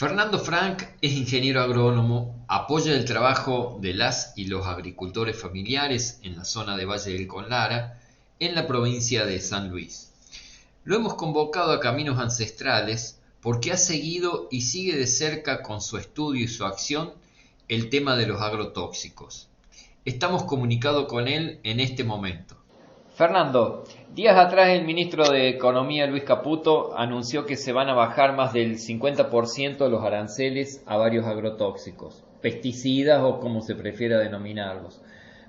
Fernando Frank es ingeniero agrónomo, apoya el trabajo de las y los agricultores familiares en la zona de Valle del Conlara, en la provincia de San Luis. Lo hemos convocado a Caminos Ancestrales porque ha seguido y sigue de cerca con su estudio y su acción el tema de los agrotóxicos. Estamos comunicados con él en este momento. Fernando, días atrás el ministro de Economía Luis Caputo anunció que se van a bajar más del 50% los aranceles a varios agrotóxicos, pesticidas o como se prefiera denominarlos.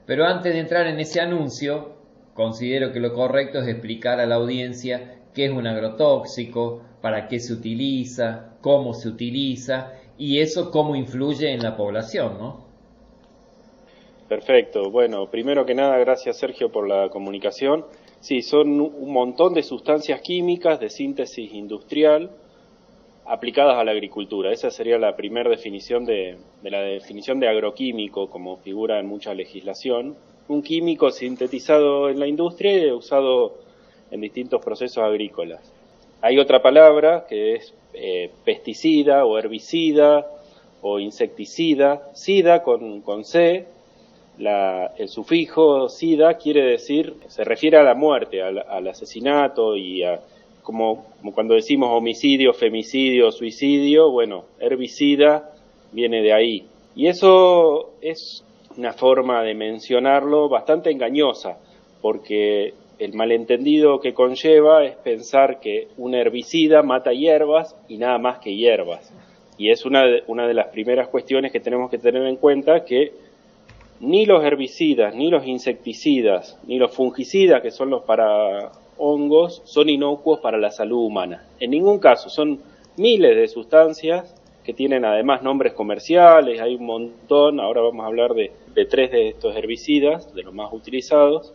Pero antes de entrar en ese anuncio, considero que lo correcto es explicar a la audiencia qué es un agrotóxico, para qué se utiliza, cómo se utiliza y eso cómo influye en la población, ¿no? Perfecto. Bueno, primero que nada, gracias Sergio por la comunicación. Sí, son un montón de sustancias químicas de síntesis industrial aplicadas a la agricultura. Esa sería la primera definición de la definición de agroquímico, como figura en mucha legislación. Un químico sintetizado en la industria y usado en distintos procesos agrícolas. Hay otra palabra que es pesticida o herbicida o insecticida, sida con C. El sufijo sida quiere decir, se refiere a la muerte, al asesinato y a, como cuando decimos homicidio, femicidio, suicidio, bueno, herbicida viene de ahí. Y eso es una forma de mencionarlo bastante engañosa, porque el malentendido que conlleva es pensar que un herbicida mata hierbas y nada más que hierbas. Y es una de las primeras cuestiones que tenemos que tener en cuenta, que ni los herbicidas, ni los insecticidas, ni los fungicidas, que son los para hongos, son inocuos para la salud humana. En ningún caso, son miles de sustancias que tienen además nombres comerciales, hay un montón, ahora vamos a hablar de 3 de estos herbicidas, de los más utilizados,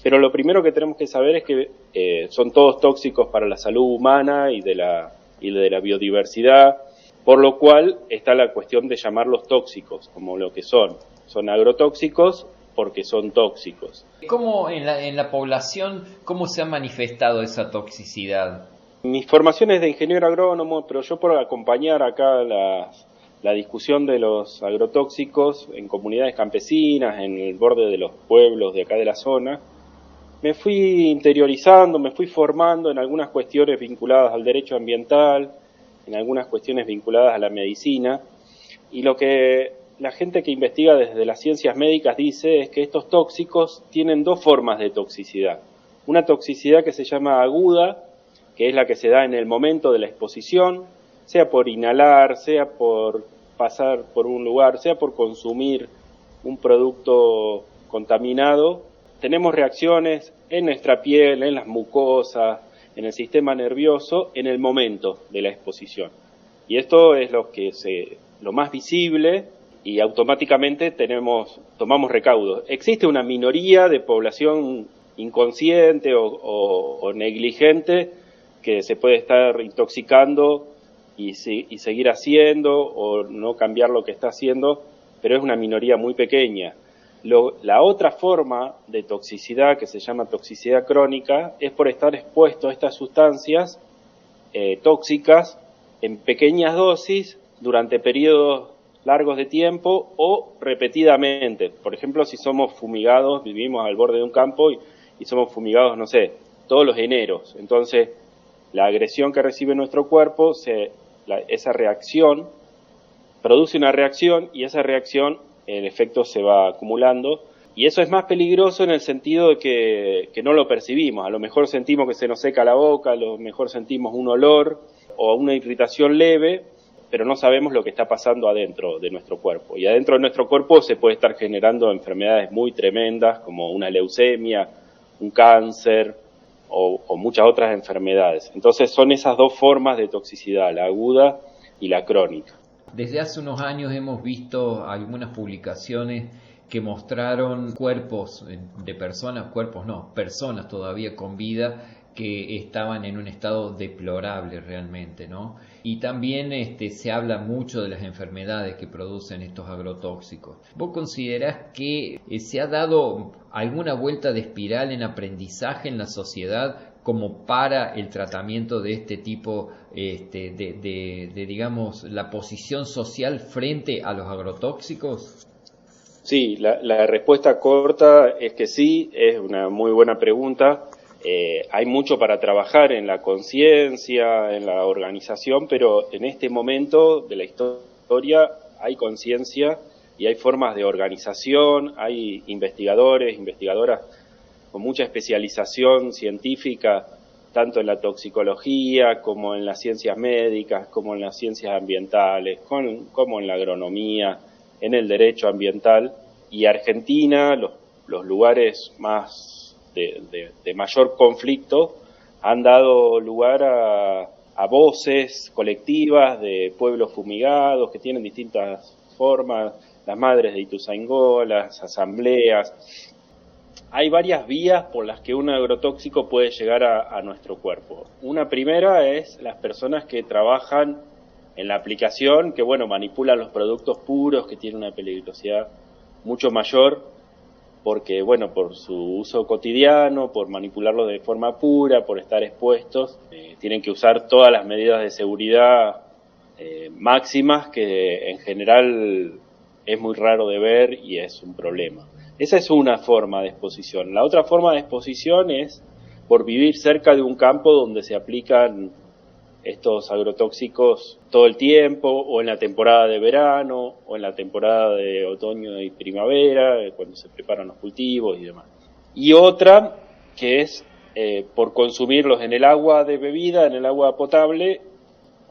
pero lo primero que tenemos que saber es que son todos tóxicos para la salud humana y de la biodiversidad, por lo cual está la cuestión de llamarlos tóxicos, como lo que son. Son agrotóxicos porque son tóxicos. ¿Cómo en la población, cómo se ha manifestado esa toxicidad? Mi formación es de ingeniero agrónomo, pero yo por acompañar acá la discusión de los agrotóxicos en comunidades campesinas, en el borde de los pueblos de acá de la zona, me fui interiorizando, me fui formando en algunas cuestiones vinculadas al derecho ambiental, en algunas cuestiones vinculadas a la medicina, y lo que la gente que investiga desde las ciencias médicas dice es que estos tóxicos tienen 2 formas de toxicidad. Una toxicidad que se llama aguda, que es la que se da en el momento de la exposición, sea por inhalar, sea por pasar por un lugar, sea por consumir un producto contaminado. Tenemos reacciones en nuestra piel, en las mucosas, en el sistema nervioso, en el momento de la exposición. Y esto es lo más visible, y automáticamente tomamos recaudos. Existe una minoría de población inconsciente o negligente que se puede estar intoxicando y seguir haciendo o no cambiar lo que está haciendo, pero es una minoría muy pequeña. La otra forma de toxicidad, que se llama toxicidad crónica, es por estar expuesto a estas sustancias tóxicas en pequeñas dosis durante periodos largos de tiempo o repetidamente. Por ejemplo, si somos fumigados, vivimos al borde de un campo y somos fumigados, no sé, todos los eneros. Entonces, la agresión que recibe nuestro cuerpo, esa reacción, produce una reacción y esa reacción, en efecto, se va acumulando. Y eso es más peligroso en el sentido de que no lo percibimos. A lo mejor sentimos que se nos seca la boca, a lo mejor sentimos un olor o una irritación leve, pero no sabemos lo que está pasando adentro de nuestro cuerpo. Y adentro de nuestro cuerpo se puede estar generando enfermedades muy tremendas, como una leucemia, un cáncer o muchas otras enfermedades. Entonces son esas 2 formas de toxicidad, la aguda y la crónica. Desde hace unos años hemos visto algunas publicaciones que mostraron cuerpos de personas todavía con vida que estaban en un estado deplorable realmente, ¿no? Y también se habla mucho de las enfermedades que producen estos agrotóxicos. ¿Vos considerás que se ha dado alguna vuelta de espiral en aprendizaje en la sociedad como para el tratamiento de este tipo digamos, la posición social frente a los agrotóxicos? Sí, la respuesta corta es que sí, es una muy buena pregunta. Hay mucho para trabajar en la conciencia, en la organización, pero en este momento de la historia hay conciencia y hay formas de organización, hay investigadores, investigadoras con mucha especialización científica, tanto en la toxicología como en las ciencias médicas, como en las ciencias ambientales, como en la agronomía, en el derecho ambiental. Y Argentina, los lugares más de mayor conflicto, han dado lugar a voces colectivas de pueblos fumigados que tienen distintas formas, las madres de Ituzaingó, las asambleas. Hay varias vías por las que un agrotóxico puede llegar a nuestro cuerpo. Una primera es las personas que trabajan en la aplicación, que manipulan los productos puros, que tienen una peligrosidad mucho mayor, porque por su uso cotidiano, por manipularlos de forma pura, por estar expuestos, tienen que usar todas las medidas de seguridad máximas, que en general es muy raro de ver y es un problema. Esa es una forma de exposición. La otra forma de exposición es por vivir cerca de un campo donde se aplican estos agrotóxicos todo el tiempo, o en la temporada de verano, o en la temporada de otoño y primavera, cuando se preparan los cultivos y demás. Y otra que es por consumirlos en el agua de bebida, en el agua potable,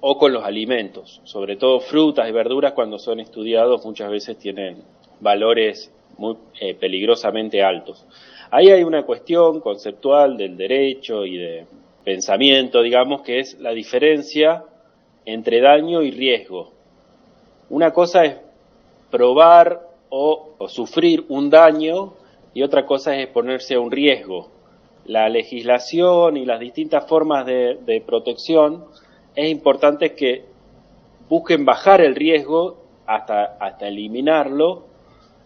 o con los alimentos, sobre todo frutas y verduras. Cuando son estudiados muchas veces tienen valores muy peligrosamente altos. Ahí hay una cuestión conceptual del derecho y de pensamiento, digamos, que es la diferencia entre daño y riesgo. Una cosa es probar o sufrir un daño, y otra cosa es exponerse a un riesgo. La legislación y las distintas formas de protección, es importante que busquen bajar el riesgo hasta eliminarlo,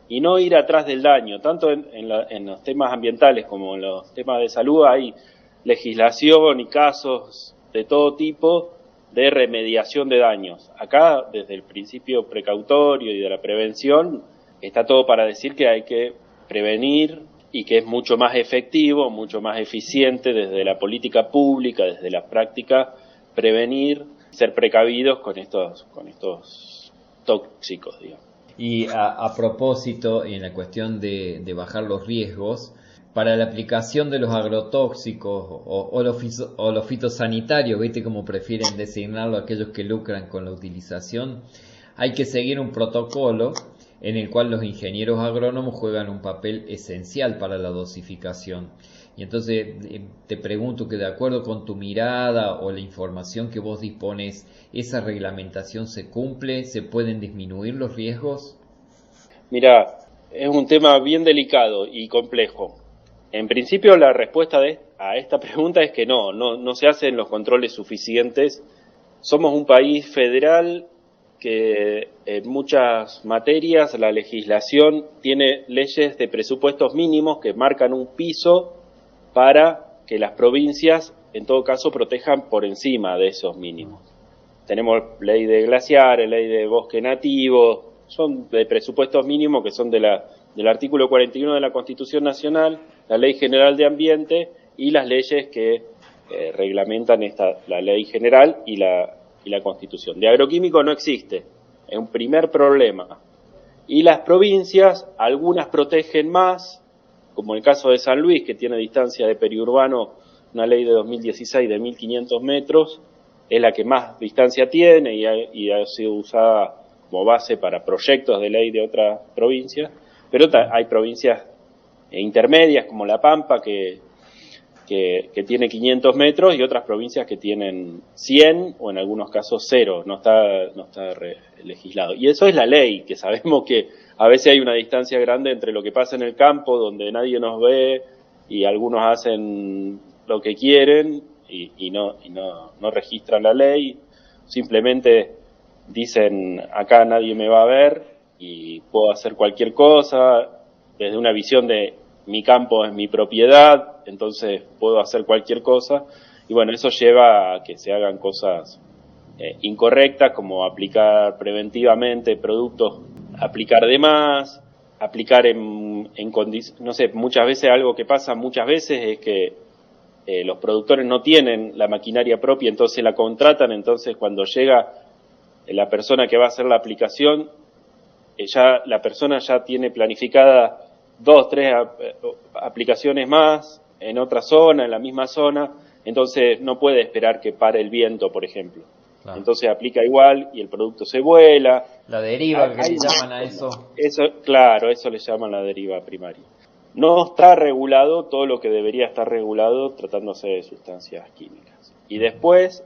y no ir atrás del daño. Tanto en los temas ambientales como en los temas de salud hay legislación y casos de todo tipo de remediación de daños. Acá, desde el principio precautorio y de la prevención, está todo para decir que hay que prevenir, y que es mucho más efectivo, mucho más eficiente desde la política pública, desde la práctica, prevenir, ser precavidos con estos tóxicos, digamos. Y a propósito, en la cuestión de bajar los riesgos, para la aplicación de los agrotóxicos o los fitosanitarios, ¿viste? Como prefieren designarlo aquellos que lucran con la utilización, hay que seguir un protocolo en el cual los ingenieros agrónomos juegan un papel esencial para la dosificación. Y entonces te pregunto que, de acuerdo con tu mirada o la información que vos dispones, ¿esa reglamentación se cumple? ¿Se pueden disminuir los riesgos? Mira, es un tema bien delicado y complejo. En principio, la respuesta a esta pregunta es que no se hacen los controles suficientes. Somos un país federal que en muchas materias la legislación tiene leyes de presupuestos mínimos que marcan un piso para que las provincias, en todo caso, protejan por encima de esos mínimos. Tenemos ley de glaciares, ley de bosque nativo, son de presupuestos mínimos que son del artículo 41 de la Constitución Nacional, la Ley General de Ambiente y las leyes que reglamentan la Ley General y la Constitución. De agroquímico no existe, es un primer problema. Y las provincias, algunas protegen más, como el caso de San Luis, que tiene distancia de periurbano, una ley de 2016 de 1.500 metros, es la que más distancia tiene y ha sido usada como base para proyectos de ley de otras provincias, pero hay provincias intermedias como La Pampa que tiene 500 metros, y otras provincias que tienen 100 o en algunos casos 0, no está legislado. Y eso es la ley, que sabemos que a veces hay una distancia grande entre lo que pasa en el campo, donde nadie nos ve y algunos hacen lo que quieren y no registran la ley, simplemente dicen acá nadie me va a ver y puedo hacer cualquier cosa, desde una visión de mi campo es mi propiedad, entonces puedo hacer cualquier cosa, y bueno, eso lleva a que se hagan cosas incorrectas, como aplicar preventivamente productos, aplicar de más, aplicar en condiciones, no sé, muchas veces algo que pasa muchas veces es que los productores no tienen la maquinaria propia, entonces la contratan, entonces cuando llega la persona que va a hacer la aplicación, la persona ya tiene planificada 2, 3 aplicaciones más en otra zona, en la misma zona, entonces no puede esperar que pare el viento, por ejemplo. Claro. Entonces aplica igual y el producto se vuela. La deriva que le llaman a eso. Claro, eso le llaman la deriva primaria. No está regulado todo lo que debería estar regulado tratándose de sustancias químicas. Y después,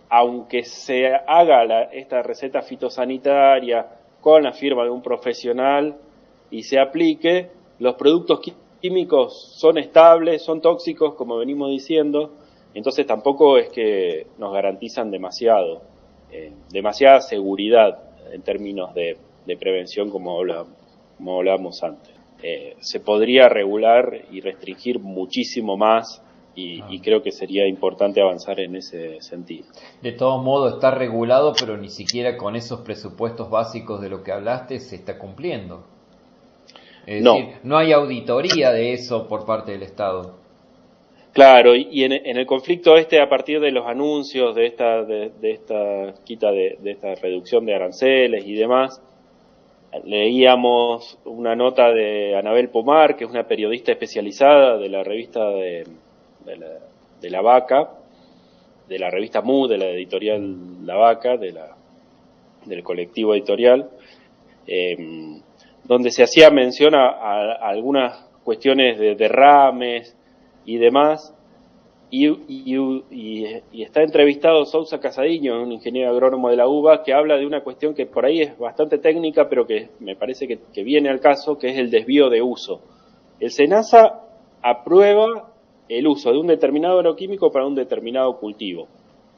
aunque se haga esta receta fitosanitaria con la firma de un profesional y se aplique, los productos químicos son estables, son tóxicos, como venimos diciendo, entonces tampoco es que nos garantizan demasiada seguridad en términos de prevención, como hablábamos antes. Se podría regular y restringir muchísimo más y creo que sería importante avanzar en ese sentido. De todo modo está regulado, pero ni siquiera con esos presupuestos básicos de lo que hablaste se está cumpliendo. Es decir, no hay auditoría de eso por parte del Estado. Claro, y en el conflicto a partir de los anuncios de esta reducción de aranceles y demás, leíamos una nota de Anabel Pomar, que es una periodista especializada de la revista de La Vaca, de la revista MU, de la editorial La Vaca, del colectivo editorial, donde se hacía mención a algunas cuestiones de derrames y demás, y está entrevistado Sousa Casadiño, un ingeniero agrónomo de la UBA, que habla de una cuestión que por ahí es bastante técnica, pero que me parece que viene al caso, que es el desvío de uso. El SENASA aprueba el uso de un determinado agroquímico para un determinado cultivo,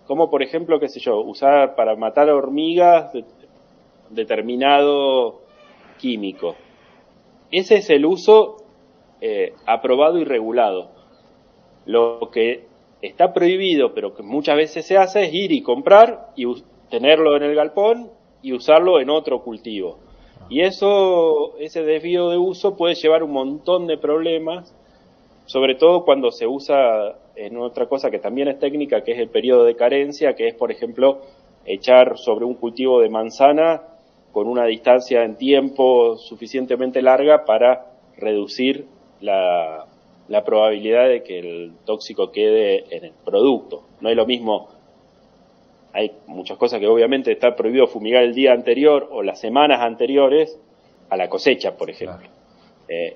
como por ejemplo, qué sé yo, usar para matar hormigas determinado químico. Ese es el uso aprobado y regulado. Lo que está prohibido, pero que muchas veces se hace, es ir y comprar y tenerlo en el galpón y usarlo en otro cultivo. Y ese desvío de uso puede llevar un montón de problemas, sobre todo cuando se usa en otra cosa que también es técnica, que es el periodo de carencia, que es, por ejemplo, echar sobre un cultivo de manzana con una distancia en tiempo suficientemente larga para reducir la probabilidad de que el tóxico quede en el producto. No es lo mismo, hay muchas cosas que obviamente está prohibido fumigar el día anterior o las semanas anteriores a la cosecha, por ejemplo. Claro.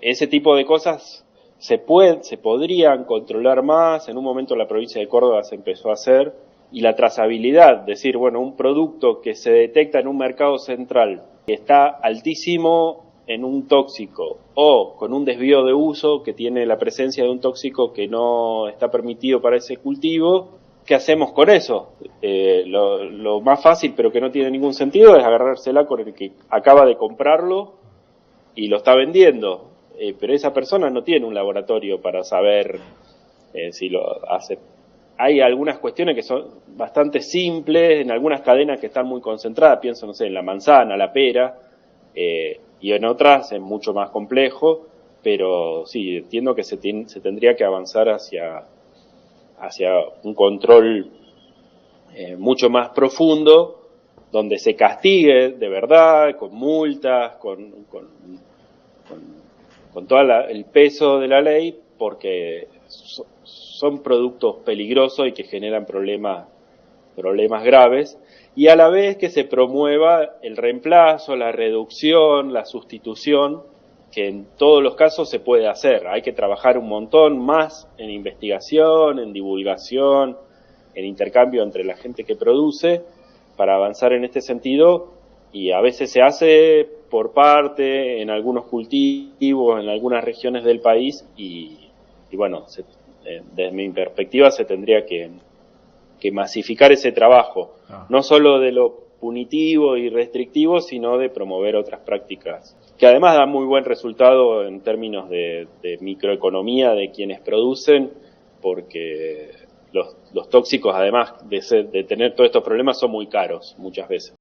Ese tipo de cosas se podrían controlar más. En un momento la provincia de Córdoba se empezó a hacer, y la trazabilidad, decir, bueno, un producto que se detecta en un mercado central que está altísimo en un tóxico o con un desvío de uso que tiene la presencia de un tóxico que no está permitido para ese cultivo, ¿qué hacemos con eso? Lo más fácil, pero que no tiene ningún sentido, es agarrársela con el que acaba de comprarlo y lo está vendiendo, pero esa persona no tiene un laboratorio para saber si lo hace. Hay algunas cuestiones que son bastante simples, en algunas cadenas que están muy concentradas, pienso, no sé, en la manzana, la pera, y en otras es mucho más complejo, pero sí, entiendo que se tendría que avanzar hacia un control mucho más profundo, donde se castigue de verdad, con multas, con todo el peso de la ley, porque son productos peligrosos y que generan problemas graves, y a la vez que se promueva el reemplazo, la reducción, la sustitución, que en todos los casos se puede hacer. Hay que trabajar un montón más en investigación, en divulgación, en intercambio entre la gente que produce, para avanzar en este sentido, y a veces se hace por parte, en algunos cultivos, en algunas regiones del país, y bueno, desde mi perspectiva se tendría que masificar ese trabajo, no solo de lo punitivo y restrictivo, sino de promover otras prácticas que además dan muy buen resultado en términos de microeconomía de quienes producen, porque los tóxicos, además de tener todos estos problemas, son muy caros muchas veces.